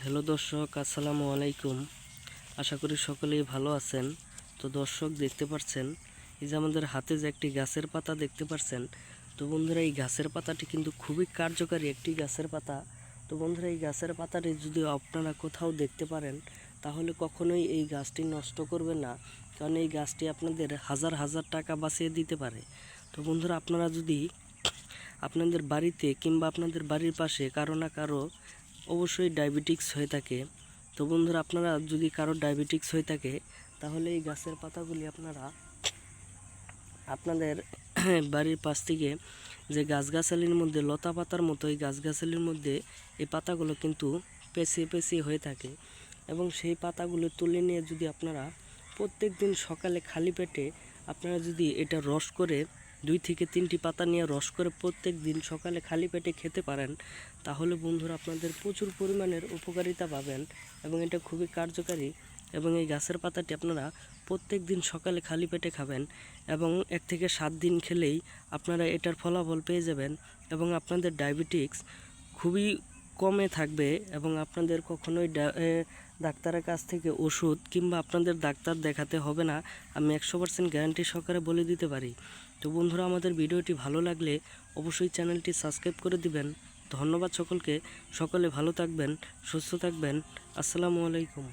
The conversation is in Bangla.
হ্যালো দর্শক, আসসালামু আলাইকুম। আশা করি সকলেই ভালো আছেন। তো দর্শক, দেখতে পাচ্ছেন এই যে আমাদের হাতে যে একটি গাছের পাতা দেখতে পাচ্ছেন। তো বন্ধুরা, এই গাছের পাতাটি কিন্তু খুবই কার্যকারী একটি গাছের পাতা। তো বন্ধুরা, এই গাছের পাতাটি যদি আপনারা কোথাও দেখতে পারেন তাহলে কখনোই এই গাছটি নষ্ট করবেন না, কারণ এই গাছটি আপনাদের হাজার হাজার টাকা বাঁচিয়ে দিতে পারে। তো বন্ধুরা, আপনারা যদি আপনাদের বাড়িতে কিংবা আপনাদের বাড়ির পাশে কারো না কারো অবশ্যই ডায়াবেটিক্স হয়ে থাকে, তো বন্ধুরা আপনারা যদি কারো ডায়াবেটিক্স হয়ে থাকে তাহলে এই গাছের পাতাগুলি আপনারা আপনাদের বাড়ির পাশ থেকে যে গাছগাছালির মধ্যে লতা পাতার মতো এই গাছগাছালির মধ্যে এই পাতাগুলো কিন্তু পেঁচিয়ে পেঁচিয়ে হয়ে থাকে, এবং সেই পাতাগুলো তুলে নিয়ে যদি আপনারা প্রত্যেক দিন সকালে খালি পেটে আপনারা যদি এটা রস করে 2 থেকে 3টি পাতা নিয়ে রস করে প্রত্যেক দিন সকালে খালি পেটে খেতে পারেন, তাহলে বন্ধুরা আপনাদের প্রচুর পরিমাণের উপকারিতা পাবেন এবং এটা খুবই কার্যকারী। এবং এই গাছের পাতাটি আপনারা প্রত্যেক দিন সকালে খালি পেটে খাবেন এবং 1 থেকে 7 দিন খেলেই আপনারা এটার ফলাফল পেয়ে যাবেন এবং আপনাদের ডায়াবেটিক্স খুবই কমে থাকবে এবং আপনাদের কখনোই ডাক্তারের কাছ থেকে ওষুধ কিংবা আপনাদের ডাক্তার দেখাতে হবে না। আমি 100% গ্যারান্টি সহকারে বলে দিতে পারি। তো বন্ধুরা, আমাদের ভিডিওটি ভালো লাগলে অবশ্যই চ্যানেলটি সাবস্ক্রাইব করে দিবেন। ধন্যবাদ সকলকে। সকলে ভালো থাকবেন, সুস্থ থাকবেন। আসসালামু আলাইকুম।